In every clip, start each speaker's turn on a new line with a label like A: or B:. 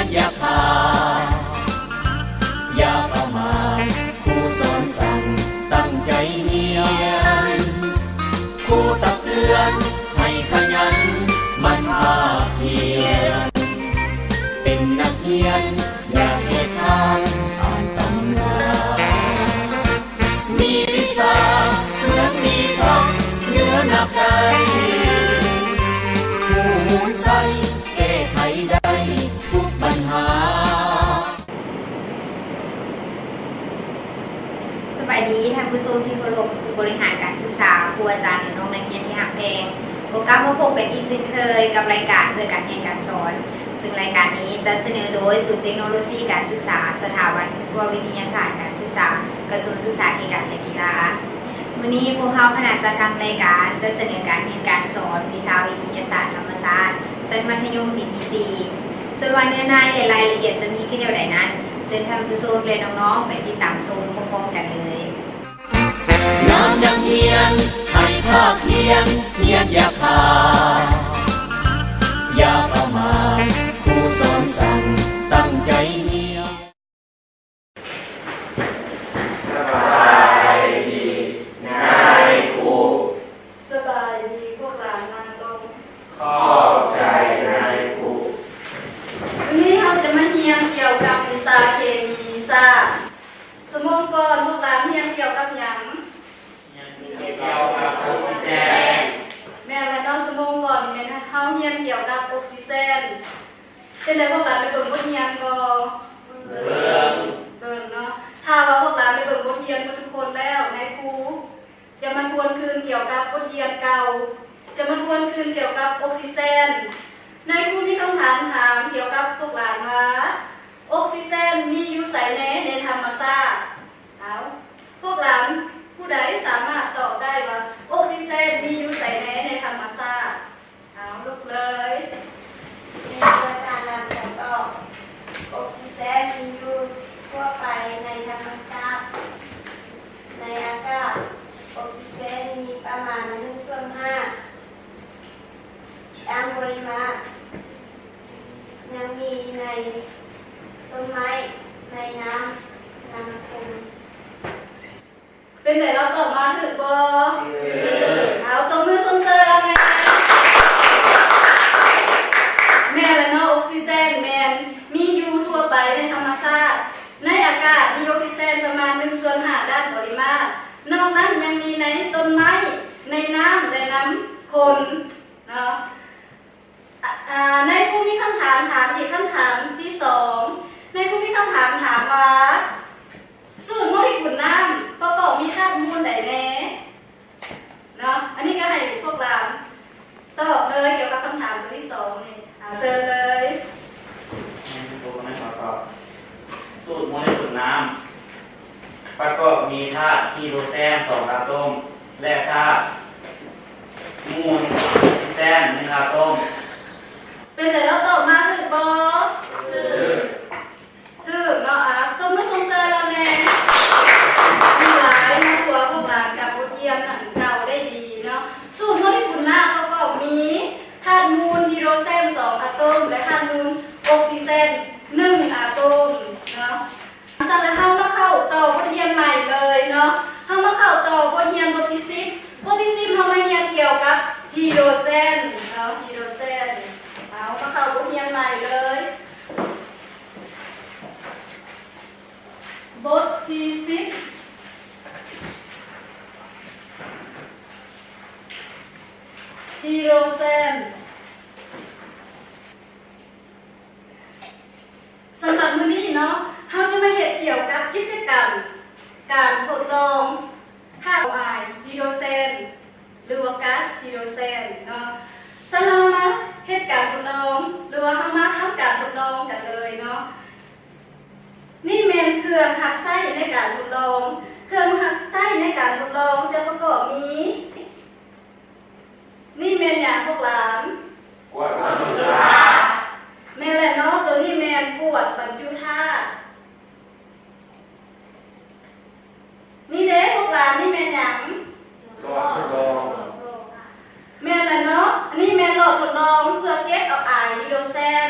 A: นอย่าขาดอย่าประมาทครูสอนสั่งตั้งใจเรียนครูตักเตือนให้ขยันมันภาคเพียรเป็นนักเรียนอย่าเหตุทานอ่านตำรามีวิชาเหมือนมีสักเหนือนับใดผู้มูลใสแก้ไขได้ทุกปัญหา
B: สวัสดีท่านผู้ชมที่เคารพผู้บริหารการศึกษาครูอาจารย์และน้องนักเรียนที่หักแพงก็กลับมาพบกันอีกเช่นเคยกับรายการเพื่อการเรียนการสอนซึ่งรายการนี้จะเสนอโดยศูนย์เทคโนโลยีการศึกษาสถาบันวิทยาศาสตร์การศึกษากระทรวงศึกษาธิการและกีฬาวันนี้พวกเราคณะจัดทำรายการจะเสนอการเรียนการสอนวิชาวิทยาศาสตร์ธรรมศาสตร์ชั้นมัธยมปีที่ 4ส่วนวันเนื้อในและรายละเอียดจะมีขึ้นอย่างไรนั้นเชิญท่านผู้ชมและน้องๆไปติดตามชมพร้อมๆกันเลย
A: งานยังเฮียนให้ภาคเพียรอย่าขาดอย่าประมาทครูสอนสั่งตั้งใจเรียน
C: สบายดีนายครู
D: สบายดีพวกหลานนั่งลง
C: ขอบใจนายครู
D: วันนี้เราจะมาเรียนเกี่ยวกับวิชาเคมีศาสตร์สมองก่อนพวกหลานเรียนเกี่ยวกับหยัง
C: เกี่ยวกับออกซิเจน
D: แม่และน้องสมองก่อนแม่นะเฮาเรียนเกี่ยวกับออกซิเจนเป็นไดพวกหลานไปเบิ่งบทเรียนบ่
C: เบิ่
D: งเนาะถ้าว่าพวกหลานไปเบิ่งบทเรียนทุกคนแล้วนายครูจะมาทวนคืนเกี่ยวกับบทเรียนเก่าจะมาทวนคืนเกี่ยวกับออกซิเจนนายครูมีคำถามเกี่ยวกับพวกหลานว่าออกซิเจนมีอยู่ไสในธรรมชาติเอาพวกหลานผู้ใดสามารถตอบได้ว่าออกซิเจนมีอยู่ไสในธรรมชาติเอาลุกเลย
E: อาจารย์นำแต่ตอบออกซิเจนมีอยู่ทั่วไปในธรรมชาติในอากาศออกซิเจนมีประมาณ1/5ตามปริมาตรยังมีในต้นไม้ในน้ำคม
D: เป็นไหนเราตอบมาถึงบ่เอาตบมือส่งเสริมแล้วไงแม่และน้องออกซิเจนแมนมีอยู่ทั่วไปในธรรมชาติในอากาศมีออกซิเจนประมาณ1/5ด้านปริมาตรนอกนั้นยังมีในต้นไม้ในน้ำและน้ำคนเนาะในผู้มีคำถามอีกคำถามที่2ในผู้มีคำถามว่าสูตรโมเลกุลน้ำประกอบมีธาตุมูลใดแน่เนาะอันนี้ก็ให้พวกเราตอบเลยเกี่ยวกับคำถามตัวที่2นี่เชิญเลย
C: สูตรโมเลกุลน้ำประกอบมีธาตุฮีโดรเจน2 อะตอมและธาตุมูลออกซิเจน1 อะตอม
D: เป็นแต่เราตอบมาถึงบ่ถึงเนาะต้นมือส่งเสริมเราแน่มีหลายมาตัวพวกหลานกับบทเรียนเก่าได้ดีเนาะสูตรโมเลกุลน้ำประกอบมีธาตุมูลฮีโดรเจน2 อะตอมและธาตุมูลออกซิเจน1 อะตอมเนาะสั่งแล้วเฮามาเข้าต่อบทเรียนใหม่เลยเนาะเฮามาเข้าต่อบทเรียนบทที่10เฮามาเรียนเกี่ยวกับฮีโดรเจนเนาะฮีโดรเจนเอามาเข้าบทเรียนใหม่เลยบทที่10ฮีโดรเจนสำหรับมื้อนี้เนาะเฮาจะมาเฮ็ดเกี่ยวกับกิจกรรมการทดลองธาตุไอฮีโดรเจนหรือว่าก๊าซฮีโดรเจนเนาะสำหรับมาเฮ็ดการทดลองหรือว่าเฮามาทำการทดลองกันเลยเนาะนี่แม่นเครื่องหักไส้ในการทดลองเครื่องหักไส้ในการทดลองจะประกอบมีนี่แม่นหยังพวกหลาน
C: กวดบรรจุธาตุ
D: แม่นแหละเนาะตัวนี้แม่นกวดบรรจุธาตุนี่เด้พวกหลานนี่แม่นหยัง
C: หลอดทดลอง
D: แม่นแหละเนาะอันนี้แม่นหลอดทดลองเพื่อเก็บเอาไอฮีโดรเจน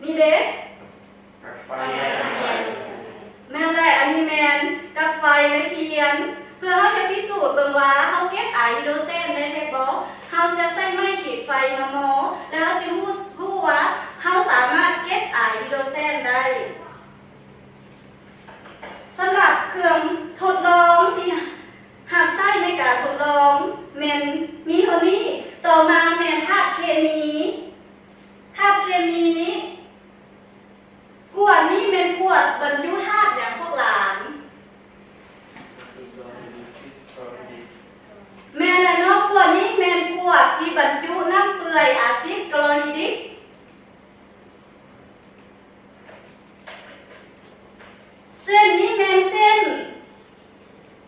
D: นี่เด้
C: ไฟ
D: แม่นแหละอันนี้แมนกับไฟและเทียนเพื่อเขาจะพิสูจน์เบิ่งว่าเขาเก็บไอฮิโดรเซนได้แท้บ่เขาจะใช้ไม้ขีดไฟมาหมอแล้วเขาจะรู้ว่าเขาสามารถเก็บไอฮิโดรเซนได้สำหรับเครื่องทดลองที่หับไส้ในการทดลองแมนมีเท่านี้ต่อมาแมนธาตุเคมีนี้ขวดนี้เป็นขวดบรรจุธาตุอย่างพวกหลานแม่และนอกขวดนี้แม่นขวดที่บรรจุน้ำเปื่อยอาซิดคลอริดิกเส้นนี้แม่นเส้น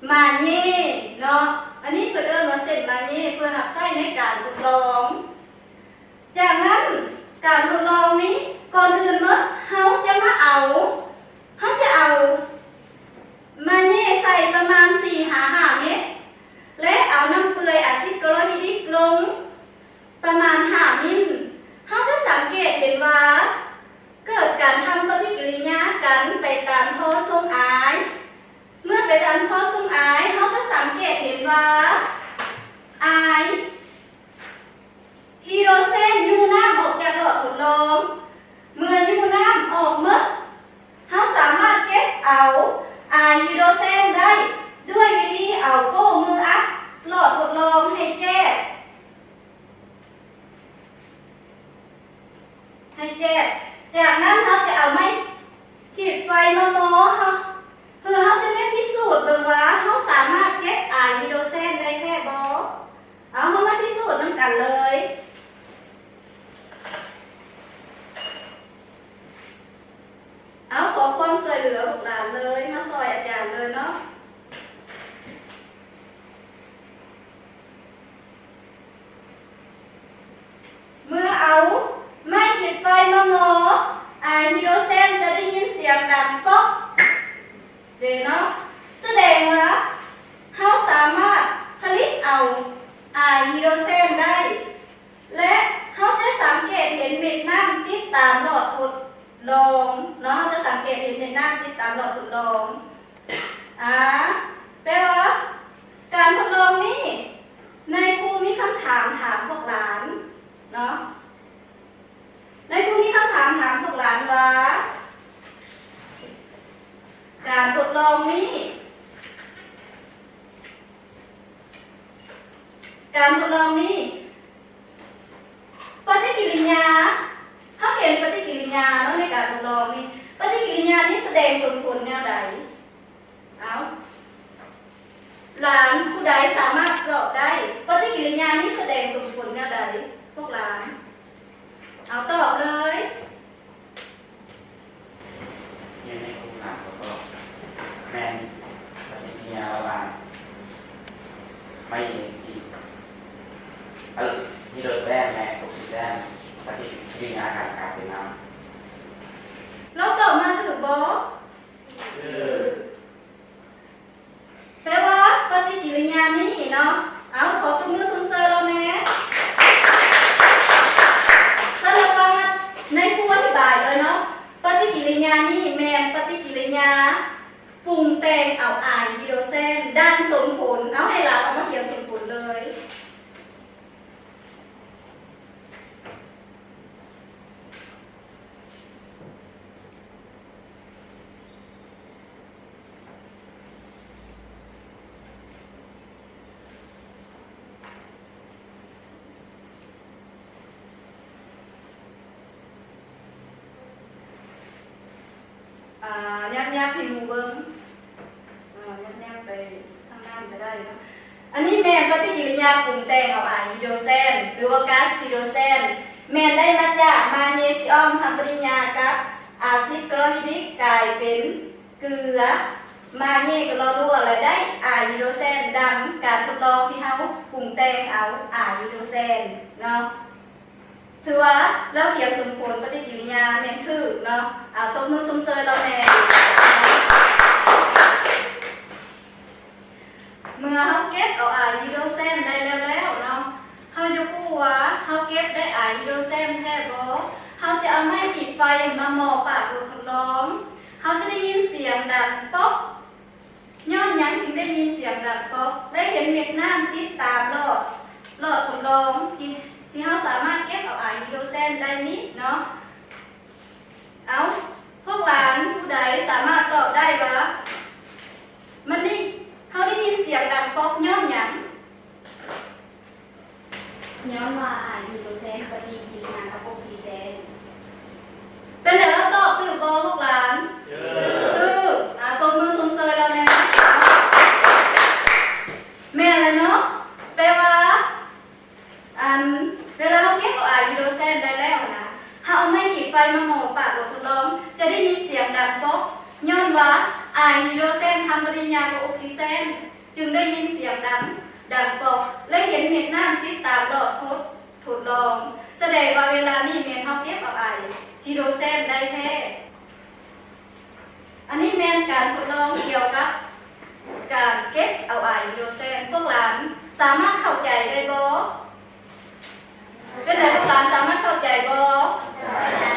D: มาเน่เนาะอันนี้เพิ่นเอิ้นว่าเส้นมาเน่เพื่อรับใช้ในการทดลองจากนั้นการทดลองนี้ก่อนอื่นมั้งเขาจะเอามาเน่ใส่ประมาณ 4-5 เม็ดและเอาน้ำเปื่อยอะซิดคลอริดิกลงประมาณ5 มิลเขาจะสังเกตเห็นว่าเกิดการทำปฏิกิริยากันไปตามท่อส่งอายเมื่อไปตามท่อส่งอายเขาจะสังเกตเห็นว่าอายฮิโดรเซนยูน้ำออกจากหลอดทดลองเมื่อยูน้ำออกเมื่อเขาสามารถเก็บเอาไอฮิโดรเซนได้ด้วยวิธีเอาโก้มืออัดหลอดทดลองให้แจ้จากนั้นเขาจะเอาไม้ขีดไฟมาหมอเพื่อเขาจะไม่พิสูจน์เบิ่งว่าเขาสามารถเก็บไอฮิโดรเซนได้แค่บ่เอาเขามาพิสูจน์นำกันเลยเอาขอความช่วยเหลือพวกหลานเลยมาซอยอาจารย์เลยเนาะเมื่อเอาไม้ขีดไฟมาหมอไอฮิโดรเซนจะได้ยินเสียงดังป๊อกเด้เนาะแสดงว่าเขาสามารถผลิตเอาไอฮิโดรเซนได้และเขาจะสังเกตเห็นเม็ดน้ำติดตามหลอดทดลองเนาะจะสังเกตเห็นเม็ดน้ำติดตามหลอดทดลองแปลว่าการทดลองนี้นายครูมีคำถามถามพวกหลานเนาะนายครูมีคำถามถามพวกหลานว่าการทดลองนี้ปฏิกิริยาเขาเห็นปฏิกิริยาแล้วในการทดลองนี้ปฏิกิริยานี้แสดงส่งผลแนวใดเอาหลานผู้ใดสามารถตอบได้ปฏิกิริยานี้แสดงส่งผลแนวใดพวกหลานเอาตอบเลย
C: ยังในคุกหนักก็แมนปฏิกิริยาระหว่างไม่สีฮิโดรเซนและออกซิเจนปฏิกิริยาการกลายเป็นน้ำ
D: เราตอบมาถือบ่แปลว่าปฏิกิริยานี้เนาะเอาขอตัวมือส่งเสริมเราแม่สำหรับว่าในครูอธิบายเลยเนาะปฏิกิริยานี้แม่นปฏิกิริยาปรุงแต่งเอาไอฮิโดรเซนด้านส่งผลเอาให้เราเอามาเขียนส่งผลเลยยับให้หมู่เบิ้งยับไปทางหน้าไปได้นะอันนี้แมนปฏิกิริยาปรุงแต่งเอาไอฮิโดรเซนหรือว่าก๊าซฮิโดรเซนแมนได้มาจากมาเนเซียมทำปฏิกิริยากับอาซิดคลอริดิกกลายเป็นเกลือมาเนกลอรัวและได้ไอฮิโดรเซนดังการทดลองที่เขาปรุงแต่งเอาไอฮิโดรเซนเนาะถือว่าเราเขียนสมผลปฏิกิริยาแมนคือเนาะเอาตบมือส่งเสริมเราแม่เมื่อเขาเก็บเอาไอฮิโดรเซนได้แล้วเนาะเขาจะพูดว่าเขาเก็บได้ไอฮิโดรเซนแท้บ่เขา เขาจะเอาไม้ขีดไฟมาหมอปากรถทดลองเขาจะได้ยินเสียงดังป๊อกย้อนหยังจึงได้ยินเสียงดังป๊อกได้เห็นเม็ดน้ำติดตามหลอดทดลองที่เขาสามารถเก็บเอาไอฮิโดรเซนได้นี้เนาะเอาพวกหลานผู้ใดสามารถตอบได้ว่ามันนี่เขาได้ยินเสียงดังป๊อกย้อนหยัง
B: ย้อนว่าไอฮิโดรเซนปฏิกิริยากับออกซิเจน
D: เป็นไหนแล้วตอบถูกบ่พวกหลานตบมือสมเสยแล้วแม่แม่เลยเนาะแปลว่าเวลาเราเก็บเอาไอฮิโดรเซนได้แล้วนะเราเอาไม้ขีดไฟมาหมอปากรถทดลองจะได้ยินเสียงดังป๊อกย้อนว่าไอฮิโดรเซนทำปฏิกิริยากับออกซิเจนจึงได้ยินเสียงดังป๊อกและเห็นเม็ดน้ำติดตามหลอดทดลองแสดงว่าเวลานี้แม่เขาเก็บเอาไอฮิโดรเซนได้แท้อันนี้แม่นการทดลองเกี่ยวกับการเก็บเอาไอฮิโดรเซนพวกหลานสามารถเข้าใจได้บ่เป็นไงพวกหลานสามารถเข้าใจบ่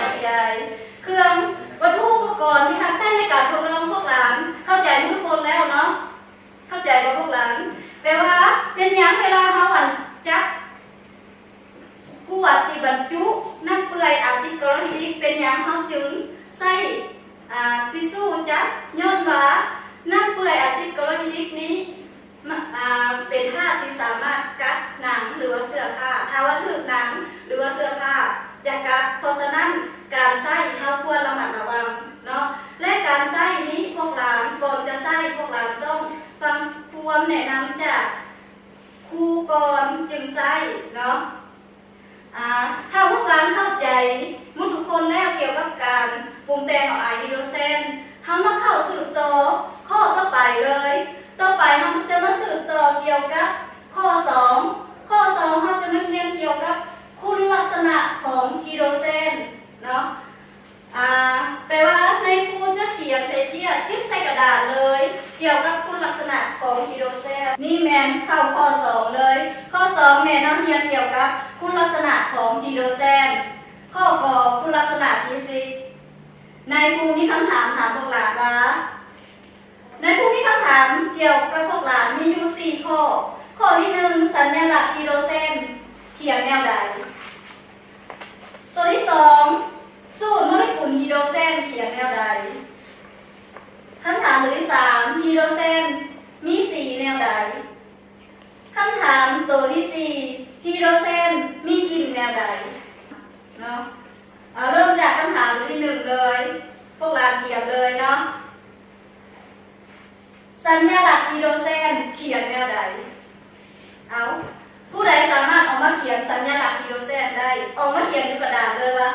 D: เข้าใจเครื่องวัตถุอุปกรณ์ที่ใช้ในการทดลองพวกหลานเข้าใจทุกคนแล้วเนาะเข้าใจบ่พวกหลานแปลว่าเป็นหยังเวลาเฮาจับขวดที่บรรจุน้ำเปื่อยอะซิดคลอริดเป็นหยังเฮาจึงใส่ซิซูจับย้อนว่าน้ำเปื่อยอะซิดคลอริดนี้เป็นธาตุที่สามารถกัดหนังหรือว่าเสื้อผ้าถ้าว่าถึกหนังหรือว่าเสื้อผ้าจะกัดเพราะฉะนั้นการใส่เฮาควรระมัดระวังเนาะและการใส่นี้พวกหลานก่อนจะใส่พวกหลานต้องฟังความแนะนำจากครูก่อนจึงใส่เนาะถ้าพวกหลานเข้าใจมุทุกคนแล้วเกี่ยวกับการปรุงแต่งของไอฮิโดรเซนเฮามาเข้าสืบต่อข้อต่อไปเลยต่อไปเฮาจะมาสืบต่อเกี่ยวกับข้อ2เฮาจะมาเรียนเกี่ยวกับคุณลักษณะของฮิโดรเซนเนาะแปลว่าในครูจะเขียนใส่เทียดยึดใส่กระดาษเลยเกี่ยวกับคุณลักษณะของฮิโดรเซนนี่แมนเข้าข้อ2เลยข้อ2แม่น้องเรียนเกี่ยวกับคุณลักษณะของฮิโดรเซนข้อกอคุณลักษณะฟิสิกส์ในครูมีคำถามถามพวกหลานว่าในครูมีคำถามเกี่ยวกับพวกหลานมีอยู่4ข้อข้อที่1สัญลักษณ์ฮิโดรเซนเขียนแนวใดตัวที่2สูตรโมเลกุลฮิโดรเซนเขียนแนวใดคำถามตัวที่3ฮิโดรเซนมีสีแนวใดคำถามตัวที่4ฮิโดรเซนมีกลิ่นแนวใดเนาะเริ่มจากคำถามตัวที่1เลยพวกเราเขียนเลยเนาะสัญลักษณ์ฮิโดรเซนเขียนแนวใดผู้ใดสามารถออกมาเขียนสัญลักษณ์ฮิโดรเซนได้ออกมาเขียนในกระดาษเลยว่า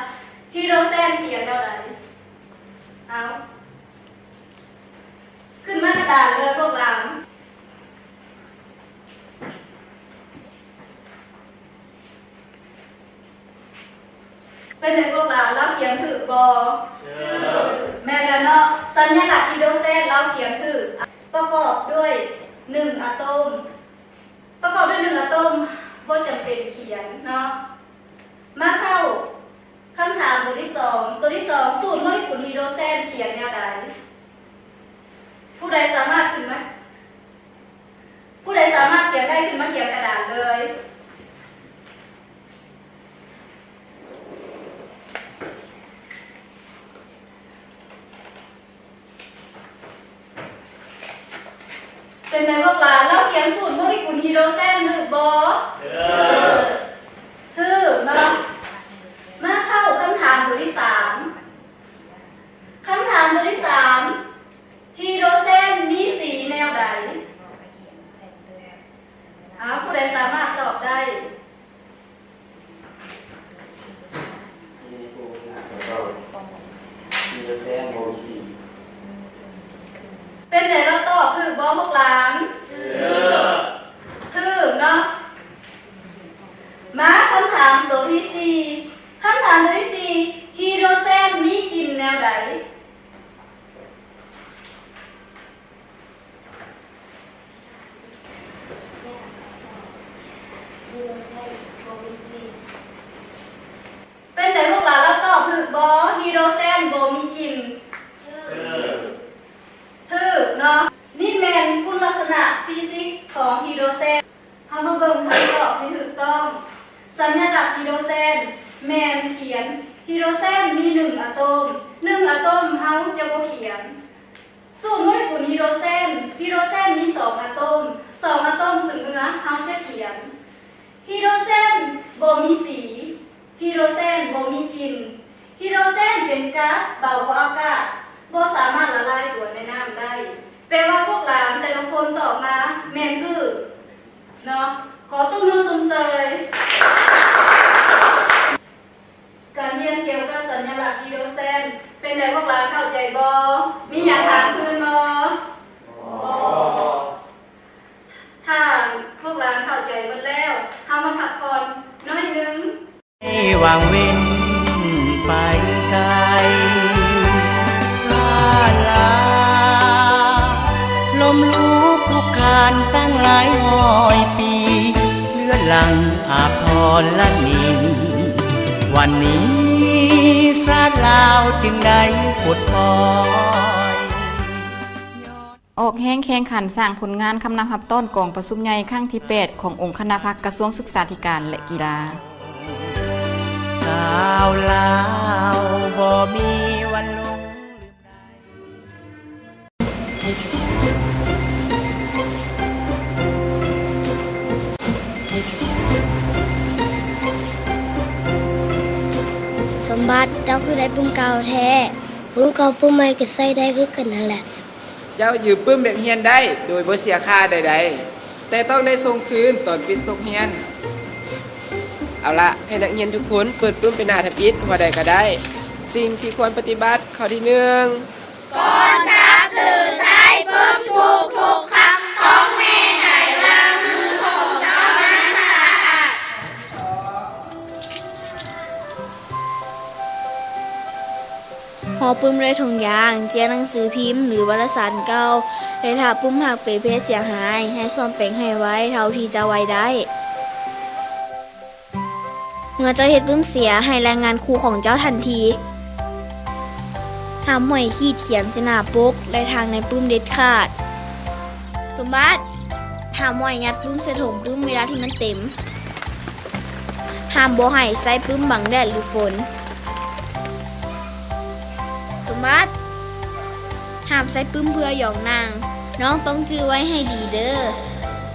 D: ฮิโดรเซนเขียนแนวใดขึ้นมากระดาษเลยพวกเราเป็นในพวกเราแล้วเขียนถือบอแม่แล้วเนาะสัญลักษณ์ฮิโดรเซนเราเขียนถือประกอบด้วย1อะตอมประกอบด้วย1อะตอมบ่จำเป็นเขียนเนาะมาเข้าคำถามตัวที่2สูตรโมเลกุลฮิโดรเซนเขียนแนวใดผู้ใดสามารถเขียนได้ขึ้นมาเขียนกระดาษเลยเป็นไงพวกหลานแล้วเขียนสูตรโมเลกุลฮิโดรเซนหรือบอมาเข้าคำถามตัวที่3คำถามตัวที่3ฮิโดรเซนมีสีแนวใดผู้ใดสามารถตอบได้
C: ฮิโดรเซนโบมีสี
D: เป็นไหนเราตอบถือบอพวกหลานถือเนาะมาคำถามตัวที่4คำถามตัวที่4ฮิโดรเซนมีกลิ่นแนวใดเป็นไหนพวกหลานเราตอบถือ สัญลักษณ์ฮีโดรเซนแมนเขียนฮีโดรเซนมี1อะโตม1อะโตมเฮาจะบ่เขียนสูตรโมเลกุลฮีโดรเซนมี2อะโตม2อะโตมขึ้นเนื้อเฮาจะเขียนฮีโดรเซนบ่มีสีฮีโดรเซนบ่มีกลิ่นฮีโดรเซนเป็นก๊าซเบากว่าอากาศบ่สามารถละลายตัวในน้ำได้แปลว่าพวกหลานแต่ละคนตอบมาแม่นคือเนาะขอตุ้มมือสุ่มเสยการเรียนเกี่ยวกับสัญลักษณ์ฮีโดรเซนเป็นไดพวกหลานเข้าใจบ่มีอยากถามคืนบ่ถ้าพวกหลานเข้าใจหมดแล้วเฮามาพักผ่อนน้อยนึง
A: วางเว้นไปไกลลาลมลุกคลุกคลานตั้งหลายร้อยปีเลือดหลังอาบทรละนินวันนี้สาดลาวจึงได้ปลดปล่อย
F: ออกแห้งแข่งขันสร้างผลงานคำนำหับต้นกองประชุมใหญ่ครั้งที่8ขององค์คณะพักกระทรวงศึกษาธิการและกีฬา
A: สาวลาวบ่มีวันลงลืม
E: ได้สมบัติเจ้าคือได้ปุ่มเก่าแท้ปุ่มเก่าปุ่มใหม่ก็ใส่ได้คือกันนั่นแหละ
G: เจ้ายืมปื้มแบบเฮียนได้โดยบ่เสียค่าใดๆแต่ต้องได้ส่งคืนตอนปิดส่งเฮียนเอาละให้นักเรียนทุกคนเปิดปื้มเป็นหน้าทับอิฐหัวใดก็ได้สิ่งที่ควรปฏิบัติข้อที่1ก่อนจับหรือใช้ปื้มทุกครั้งต้องมีให้ล้างมือของเจ้าให้สะอาด
E: ห่อปื้มด้วยถุงยางเจียหนังสือพิมพ์หรือวารสารเก่าและถ้าปื้มหักเปเพเสียหายให้ซ่อมแปลงให้ไว้เท่าที่จะไว้ได้เมื่อเจ้าเฮ็ดปื้มเสียให้รายงานครูของเจ้าทันทีห้ามห้อยขีดเขียนเสหน้าปกและทางในปื้มเด็ดขาดสมบัติห้ามห้อยยัดปื้มใส่ถุงปื้มเวลาที่มันเต็มห้ามบ่ให้ใส่ปื้มบังแดดหรือฝนสมบัติห้ามใส่ปื้มเพื่อหยองนางน้องต้องจื้อไว้ให้ดีเด้อ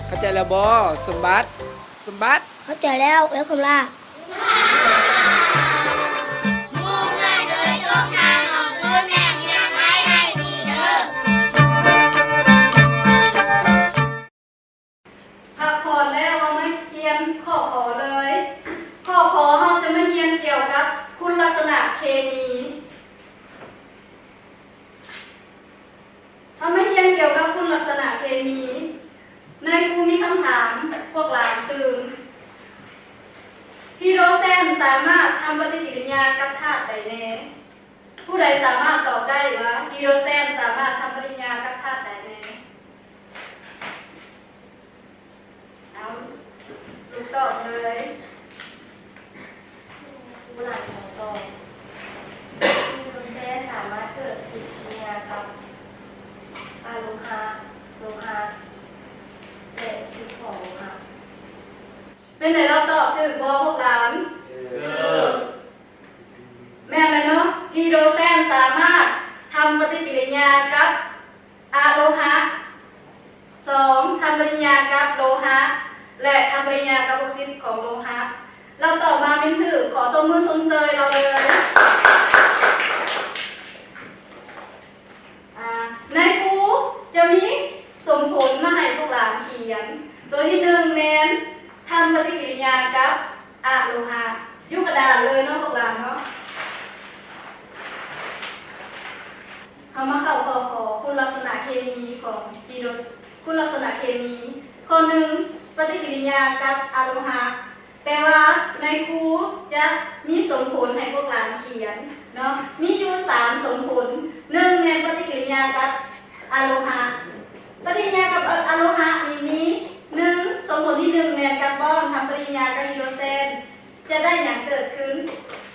G: เข้าใจแล้วบ่สมบัติ
E: เข้าใจแล้วเอ้คำลา
D: พักผ่อนแล้วเราไม่เรียนข้อขอเลยข้อขอเราจะไม่เรียนเกี่ยวกับคุณลักษณะเคมีเราไม่เรียนเกี่ยวกับคุณลักษณะเคมีในครูมีคำถามพวกหลานตื่นฮีโดรเซนสามารถทำปฏิกิริยากับธาตุใดแน่ผู้ใดสามารถตอบได้ว่าฮีโดรเซนสามารถทำปฏิกิริยากับธาตุใดแน่เอาลูกตอบเลย
E: ผู้หลานของตอบฮีโดรเซนสามารถเกิดปฏิกิริยากับอะโลหะและสิ่งของค่ะ
D: เป็นไหนเราตอบถึงบ่พวกหลานแม่นเลยเนาะฮีโดรเซนสามารถทำปฏิกิริยากับอะโลหะ2ทำปฏิกิริยากับโลหะและทำปฏิกิริยากับออกซิไดของโลหะเราตอบมาเป็นถือขอตบมือสมเสยเราเลยในครูจะมีสมผลมาให้พวกหลานเขียนตัวที่1แมนทำปฏิกิริยากับอะโลหะยุกกระดาษเลยเนาะพวกหลานเนาะเอามาเข้าข้อขอคุณลักษณะเคมีของฮีโดรคุณลักษณะเคมีข้อ1ปฏิกิริยากับอะโลหะแปลว่าในครูจะมีสมผลให้พวกหลานเขียนเนาะมีอยู่3สมผล1ในปฏิกิริยากับอะโลหะปฏิกิริยากับอะโลหะมี1สมผลที่1แมนคาร์บอนทำปฏิกิริยากับฮีโดรเซนจะได้อย่างเกิดขึ้น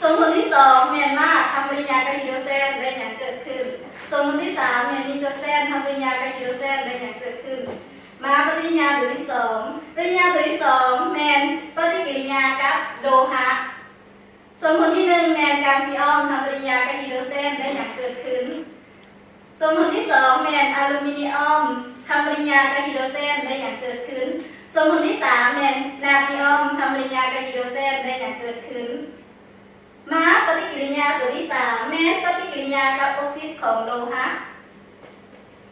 D: สมผลที่2แมนมากทำปฏิกิริยากับฮีโดรเซนได้อย่างเกิดขึ้นสมผลที่3แมนนิโตรเซนทำปฏิกิริยากับฮีโดรเซนได้อย่างเกิดขึ้นมาปฏิกิริยาตัวที่2ปฏิกิริยาตัวที่2แมนปฏิกิริยากับโล ส่วนผลที่1แมนการซีออมทำปฏิกิริยากับฮีโดรเซนได้อย่างเกิดขึ้นส่วนผลที่2แมนอลูมิเนียมทำปฏิกิริยากับฮีโดรเซนได้อย่างเกิดขึ้นส่วนผลที่3แมนนาตรีออมทำปฏิกิริยากับฮีโดรเซนได้อย่างเกิดขึ้นมาปฏิกิริยาตัวที่3แมนปฏิกิริยากับออกซิดของโลหะ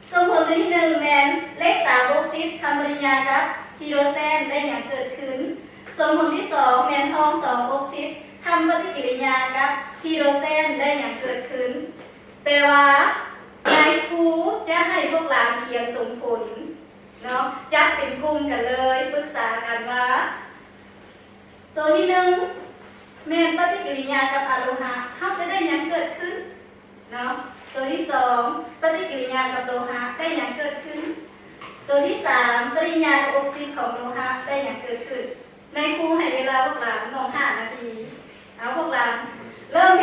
D: ส่วนผลตัวที่1แมนเลข3ออกซิดทำปฏิกิริยากับฮีโดรเซนได้อย่างเกิดขึ้นส่วนผลที่2แมนทอง2ออกซิดทำปฏิกิริยากับฮีโดรเซนได้อย่างเกิดขึ้นแปลว่านายครูจะให้พวกหลานเขียนสมผลเนาะจัดเป็นกลุ่มกันเลยปรึกษากันว่าตัวที่1แมนปฏิกิริยากับอะโลหะเขาจะได้อย่างเกิดขึ้นเนาะตัวที่2ปฏิกิริยากับโลหะได้อย่างเกิดขึ้นตัวที่3ปฏิกิริยากับออกซิดของโลหะได้อย่างเกิดขึ้นนายครูให้เวลาพวกหลานมอง5 นาทีเอาพวกหลานเริ่มเ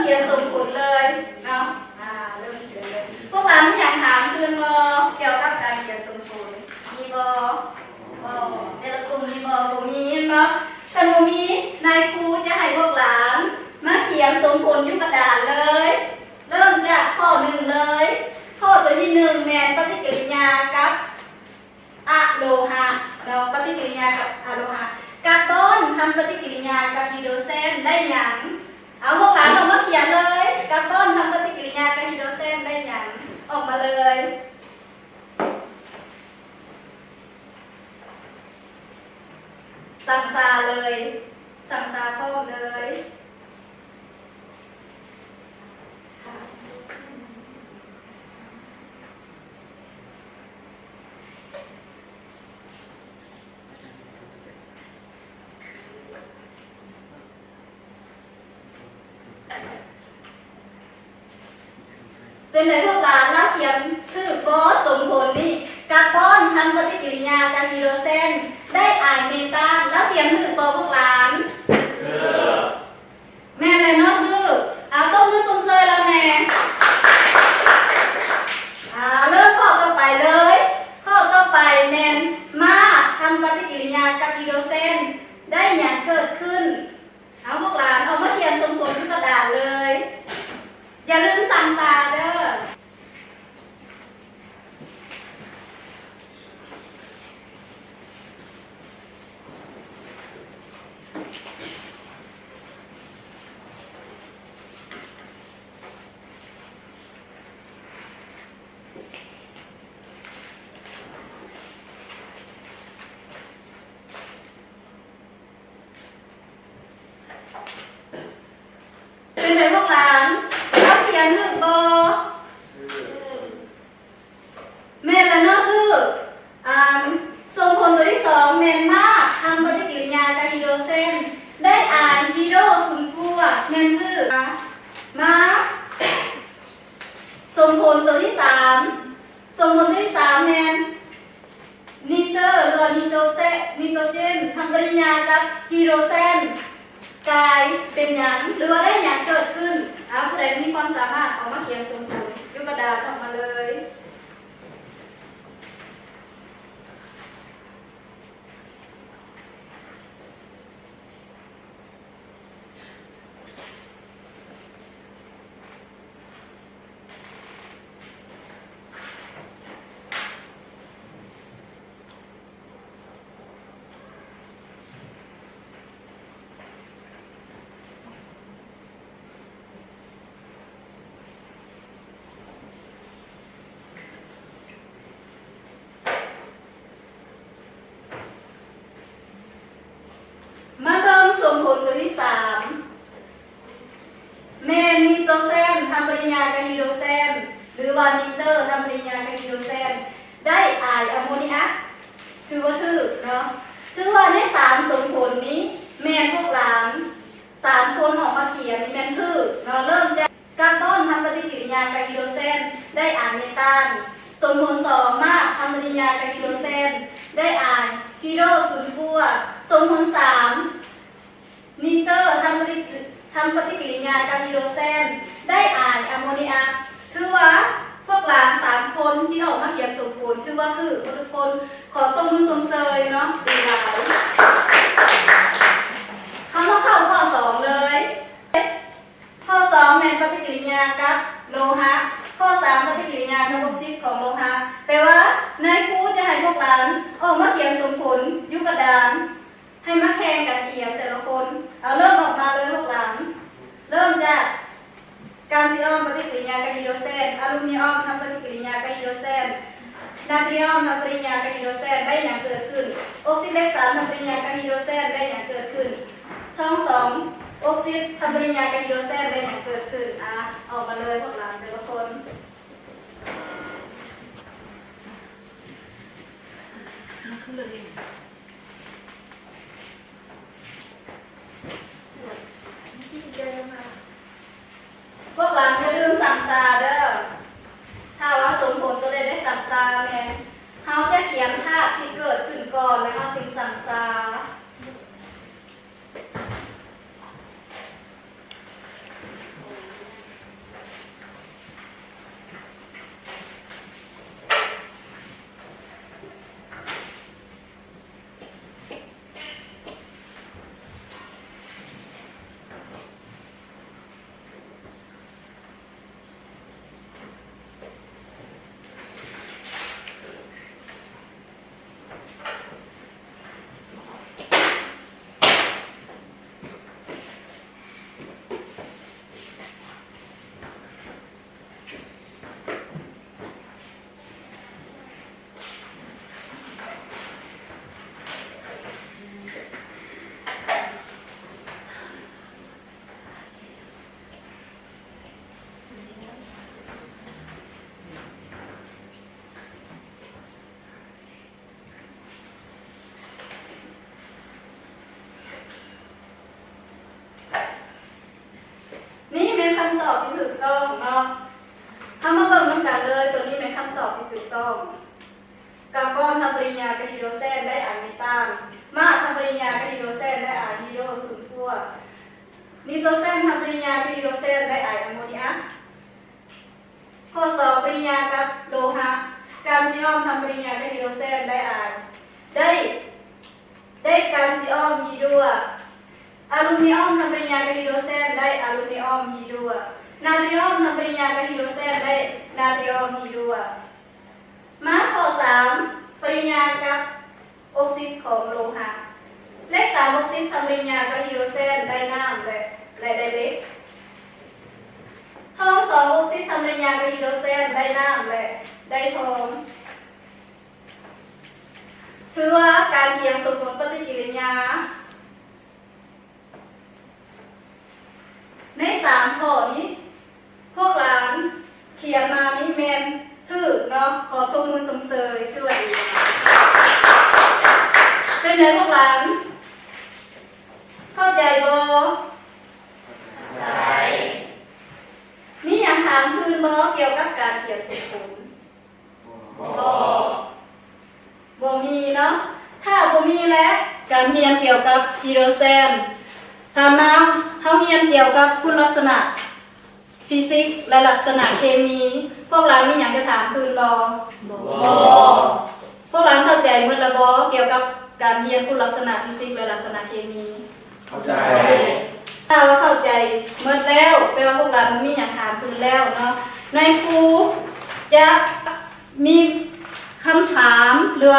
D: ขียนสมผลเลยเนาะเริ่มเขียนเลยพวกหลานอยากถามคืนบอเกี่ยวกับการเขียนสมผลมีบอแต่ละกลุ่มมีบอบ่มีเนาะถ้าบ่มีนายครูจะให้พวกหลานมาเขียนสมผลอยู่กระดาษเลยเริ่มจากข้อ1เลยข้อตัวที่1แมนปฏิกิริยากับอะโลหะเนาะปฏิกิริยากับอะโลหะคาร์บอนทำปฏิกิริยากับฮีโดรเซนได้อย่างเอาพวกหลานออกมาเขียนเลยคาร์บอนทำปฏิกิริยากับฮีโดรเซนได้อย่างออกมาเลยสั่งซาเลยสั่งซาพร้อมเลยเป็นไหนพวกหลานแล้วเขียนคือบอสสมผลนี่คาร์บอนทำปฏิกิริยากับฮีโดรเซนได้ไอเมตานแล้วเขียนคือบอพวกหลานแม่เลยเนาะคือเอาต้มมือสมเซยแล้วแม่เริ่มข้อต่อไปเลยข้อต่อไปแมนมาทำปฏิกิริยากับฮีโดรเซนได้อย่างเกิดขึ้นเอาพวกหลานเอามาเขียนสมผลที่กระดาษเลยอย่าลืมสั่งซาเด้อเป็นไงพวกหลานรับเขียนคือบอแม่ละเนาะคือส่งผลตัวที่2แมนมากทำปฏิกิริยากับฮีโดรเซนได้อ่านฮีโดรซุลฟัวแมนคือมาส่งผลตัวที่3ส่งผลตัวที่3แมนนิเตอร์หรือว่านิโตรเจนทำปฏิกิริยากับฮีโดรเซนกลายเป็นหยังหรือว่าได้หยังเกิดขึ้นผู้ใดมีความสามารถออกมาเขียนสมผลยกกระดาษออกมาเลยมาเริ่มส่งผลตัวที่3แมนนิโตรเซนทำปฏิกิริยากับฮีโดรเซนหรือว่านิเตอร์ทำปฏิกิริยากับฮีโดรเซนได้ไออะโมเนียถือว่าเนาะถือว่าใน3ส่งผลนี้แมนพวกหลาน3คนออกมาเขียนแมนเนาะเริ่มจากคาร์บอนทำปฏิกิริยากับฮีโดรเซนได้ไอเมตานส่งผล2มากทำปฏิกิริยากับฮีโดรเซนได้ไอฮีโดรซุลฟัวส่งผล3นิเตอร์ทำปฏิกิริยากับฮีโดรเซนได้ไออะโมเนียถือว่าพวกหลาน3คนที่ออกมาเขียนสมผลถือว่าทุกคนขอตบมือสมเสยเนาะดีหลายเข้า มาเข้าข้อ2เลยข้อ2แม่นปฏิกิริยากับโลหะข้อ3ปฏิกิริยากับออกซิดของโลหะแปลว่านายครูจะให้พวกหลานออกมาเขียนสมผลยุกระดานให้มาแข่งกันเขียนแต่ละคนเอาเริ่มออกมาเลยพวกหลานเริ่มจากการซิออนปฏิกิริยากับฮีโดรเซนอลูมิเนียมทำปฏิกิริยากับฮีโดรเซนนาตรียมทำปฏิกิริยากับฮีโดรเซนได้อย่างเกิดขึ้นออกซิเลส3ทำปฏิกิริยากับฮีโดรเซนได้อย่างเกิดขึ้นทอง2ออกซิดทำปฏิกิริยากับฮีโดรเซนได้อย่างเกิดขึ้นออกมาเลยพวกหลานแต่ละคนพวกหลานอย่าลืมสั่งซาเด้อถ้าว่าสมผลตัวเลขได้สั่งซาแม่เขาจะเขียนภาพที่เกิดขึ้นก่อนแล้วเขาถึงสั่งซาคำตอบที่ถูกต้องเนาะทำมาเบิ่งน้ำกันเลยตัวนี้เป็นคำตอบที่ถูกต้องกาบอนทำปริญญากับฮีโดรเซนได้อ่านเมตานมาทำปริญญากับฮีโดรเซนได้อ่านฮีโดรซูลฟัวนิโตรเซนทำปริญญากับฮีโดรเซนได้อ่านแอมโมเนียข้อ2ปริญญากับโลหะแคลเซียมทำปริญญากับฮีโดรเซนได้อ่านได้แคลเซียมฮีโดรอลูมิเนียมทำปริญญากับฮีโดรเซนได้อลูมิเนียมฮีโดรนาตรียมทำปริญญากับฮีโดรเซนได้นาตรียมฮีโดรมาข้อ3ปริญญากับออกซิดของโลหะเลข3ออกซิดทำปริญญากับฮีโดรเซนได้น้ำและได้เล็กทอง2ออกซิดทำปริญญากับฮีโดรเซนได้น้ำและได้ทองถือว่าการเขียนสมผลปฏิกิริยาใน3ข้อนี้พวกหลานเขียนมานี่แมนถือเนาะขอตบมือสมเสยด้วยเป็นไงพวกหลานเข้าใจบ่ใช่มีอย่างถามคืนบ่เกี่ยวกับการเขียนสมผลบ่มีเนาะถ้าบ่มีแล้วการเรียนเกี่ยวกับฮีโดรเซนถามมาเขาเรียนเกี่ยวกับคุณลักษณะฟิสิกส์และลักษณะเคมีพวกเรามีอย่างจะถามคืนบ่พวกเราเข้าใจหมดแล้วบ่เกี่ยวกับการเรียนคุณลักษณะฟิสิกส์และลักษณะเคมีเข้าใจถ้าว่าเข้าใจหมดแล้วแปลว่าพวกเรามีอย่างถามคืนแล้วเนาะในครูจะมีคำถามหรือ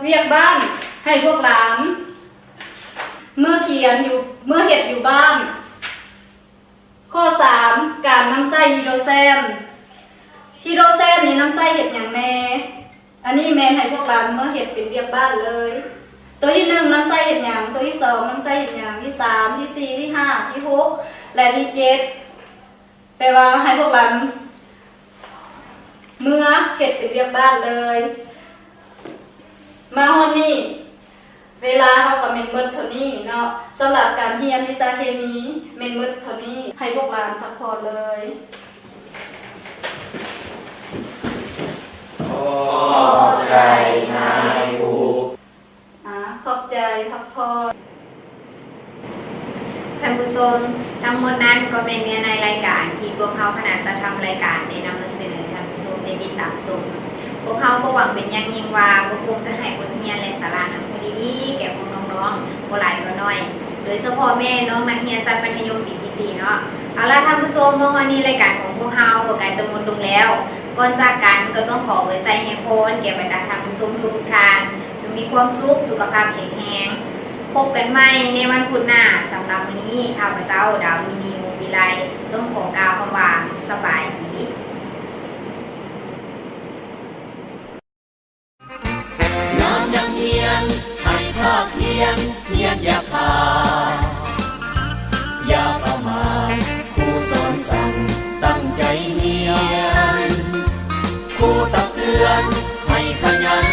D: เรียกบ้านให้พวกหลานเมื่อเขียนอยู่เมื่อเห็ดอยู่บ้านข้อ3การนำไส้ฮีโดรเซนนี่นำไส้เห็ดอย่างแม่อันนี้แมนให้พวกเราเมื่อเห็ดเป็นเรียกบ้านเลยตัวที่1นำไส้เห็ดอย่างตัวที่2นำไส้เห็ดอย่างที่3ที่4ที่5ที่6และที่7แปลว่าให้พวกเราเมื่อเห็ดเป็นเรียกบ้านเลยมาฮอดนี่เวลาเขากับเมนเบิร์ดเท่านี้เนาะสำหรับการเรียนวิชาเคมีเมนเบิร์ดเท่านี้ให้พวกเราพักผ่อนเลย
C: ขอบใจนายครู
D: ขอบใจพักผ่อน
B: ท่านผู้ชมทั้งหมดนั้นก็เป็นเนื้อในรายการที่พวกเขาขนาดจะทำรายการได้นำมาเสนอท่านผู้ชมได้ติดตามชมพวกเขาก็หวังเป็นอย่างยิ่งว่าก็คงจะให้บทเรียนและสาระนำดีๆแก่พวกน้องๆบ่หลายก็น้อย โดยเฉพาะแม่น้องนักเรียนชั้นมัธยมปีที่4เนาะเอาล่ะท่านผู้ชมเมื่อวันนี้รายการของพวกเราก็ใกล้จะหมดลงแล้วก่อนจากกันก็ต้องขอไว้ใส่ให้พรแก่บรรดาท่านผู้ชมทุกท่านจงมีความสุขสุขภาพแข็งแรงพบกันใหม่ในวันพุธหน้าสำหรับวันนี้ข้าพเจ้าดาวนิววิไลต้องขอกล่าวคำว่าสบายดี
A: งามยังเฮียนให้ภาคเพียนเพียนอย่าขาดอย่าประมาทครูสอนสั่งตั้งใจเฮียนครูตักเตือนให้ขยัน